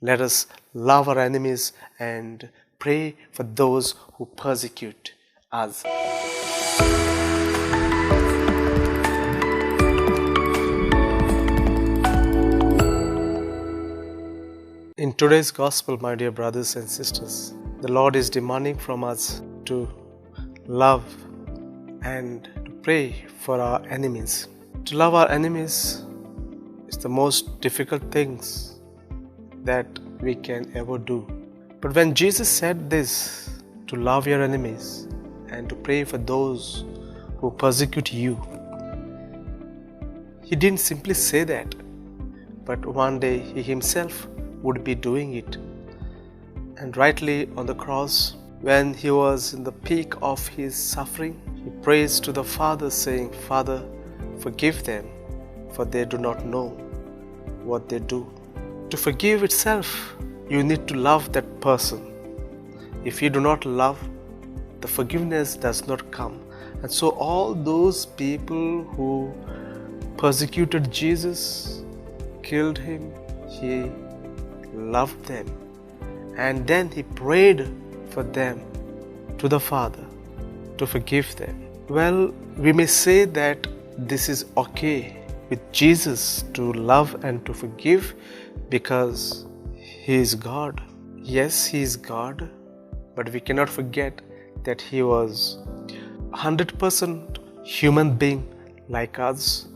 Let us love our enemies and pray for those who persecute us. In today's gospel, my dear brothers and sisters, the Lord is demanding from us to love and to pray for our enemies. To love our enemies is the most difficult things that we can ever do. But when Jesus said this, to love your enemies and to pray for those who persecute you, He didn't simply say that, but one day He Himself would be doing it. And rightly on the cross, when He was in the peak of His suffering, He prays to the Father saying, "Father, forgive them, for they do not know what they do." To forgive itself, you need to love that person. If you do not love, the forgiveness does not come. And so all those people who persecuted Jesus, killed Him, He loved them, and then He prayed for them to the Father to forgive them. Well, we may say that this is okay with Jesus to love and to forgive because He is God. Yes, He is God, but we cannot forget that He was 100% human being like us.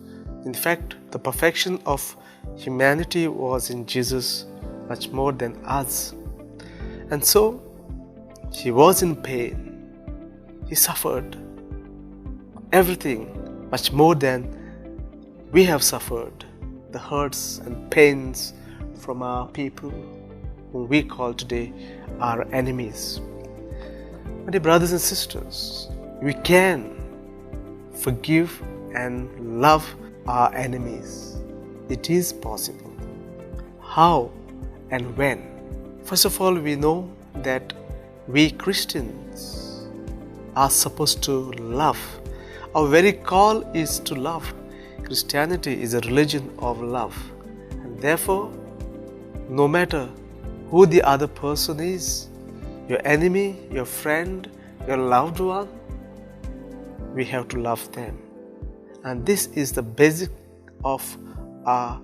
In fact, the perfection of humanity was in Jesus much more than us. And so, He was in pain. He suffered everything much more than we have suffered, the hurts and pains from our people whom we call today our enemies. My dear brothers and sisters, we can forgive and love our enemies. It is possible. How and when? First of all, we know that we Christians are supposed to love. Our very call is to love. Christianity is a religion of love. And therefore, no matter who the other person is, your enemy, your friend, your loved one, we have to love them. And this is the basic of our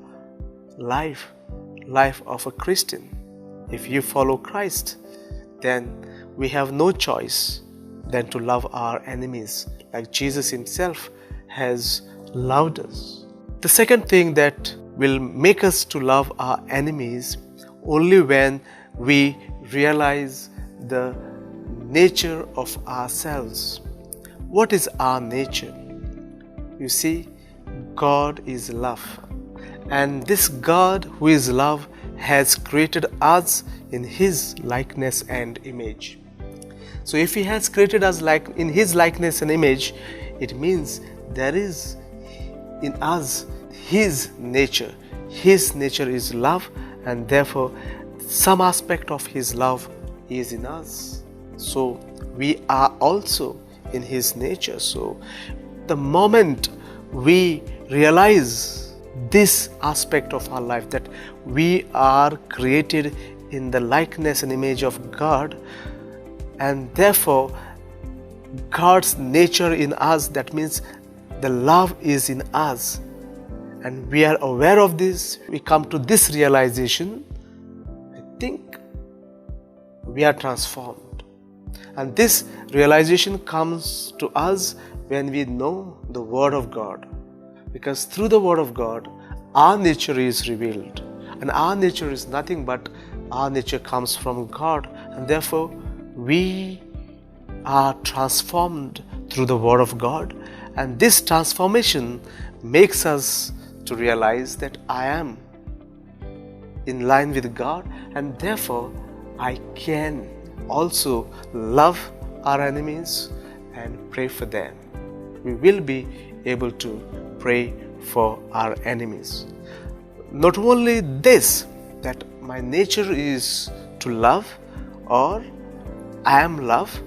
life of a Christian. If you follow Christ, then we have no choice than to love our enemies like Jesus Himself has loved us. The second thing that will make us to love our enemies only when we realize the nature of ourselves. What is our nature? You see, God is love. And this God who is love has created us in His likeness and image. So if He has created us in His likeness and image, it means there is in us His nature. His nature is love, and therefore some aspect of His love is in us. So we are also in His nature. So the moment we realize this aspect of our life, that we are created in the likeness and image of God, and therefore God's nature in us, that means the love is in us, and we are aware of this, we come to this realization, I think we are transformed. And this realization comes to us when we know the Word of God. Because through the Word of God, our nature is revealed. And our nature is nothing but our nature comes from God. And therefore, we are transformed through the Word of God. And this transformation makes us to realize that I am in line with God. And therefore, I can also love our enemies and pray for them. We will be able to pray for our enemies. Not only this, that my nature is to love, or I am love.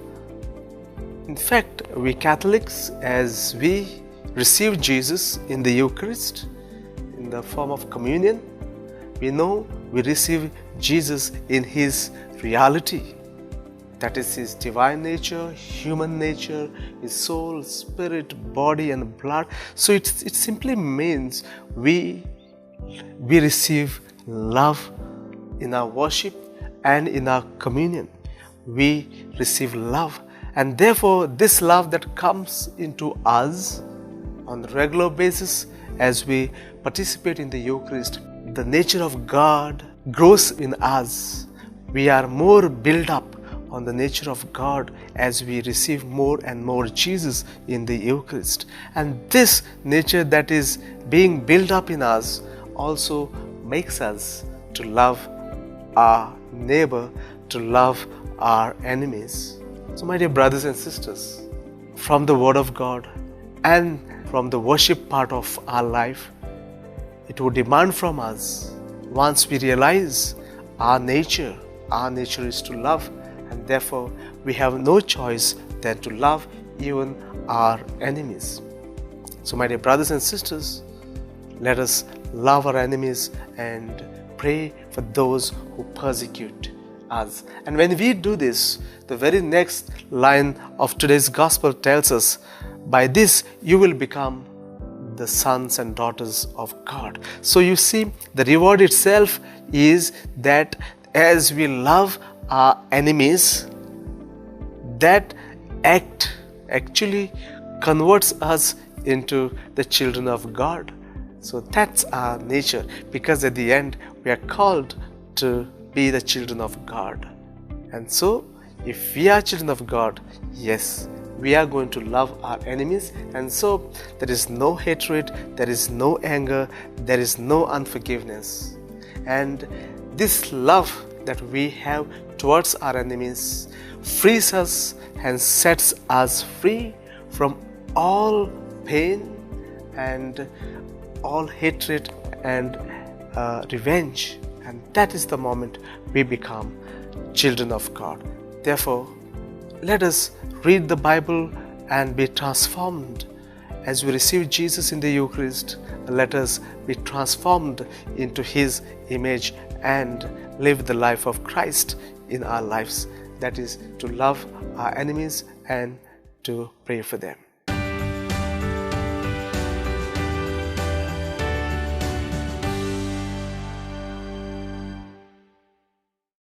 In fact, we Catholics, as we receive Jesus in the Eucharist, in the form of communion, we know we receive Jesus in His reality. That is His divine nature, human nature, His soul, spirit, body and blood. So it simply means we receive love in our worship and in our communion. We receive love, and therefore this love that comes into us on a regular basis as we participate in the Eucharist, the nature of God grows in us. We are more built up on the nature of God as we receive more and more Jesus in the Eucharist. And this nature that is being built up in us also makes us to love our neighbor, to love our enemies. So my dear brothers and sisters, from the Word of God and from the worship part of our life, it would demand from us, once we realize our nature is to love, and therefore we have no choice than to love even our enemies. So my dear brothers and sisters, let us love our enemies and pray for those who persecute us. And when we do this, the very next line of today's gospel tells us, by this you will become the sons and daughters of God. So you see, the reward itself is that as we love our enemies, that act actually converts us into the children of God. So that's our nature, because at the end we are called to be the children of God. And so if we are children of God, yes, we are going to love our enemies, and so there is no hatred, there is no anger, there is no unforgiveness. And this love that we have towards our enemies frees us and sets us free from all pain and all hatred and revenge. And that is the moment we become children of God. Therefore, let us read the Bible and be transformed. As we receive Jesus in the Eucharist, let us be transformed into His image and live the life of Christ in our lives. That is, to love our enemies and to pray for them.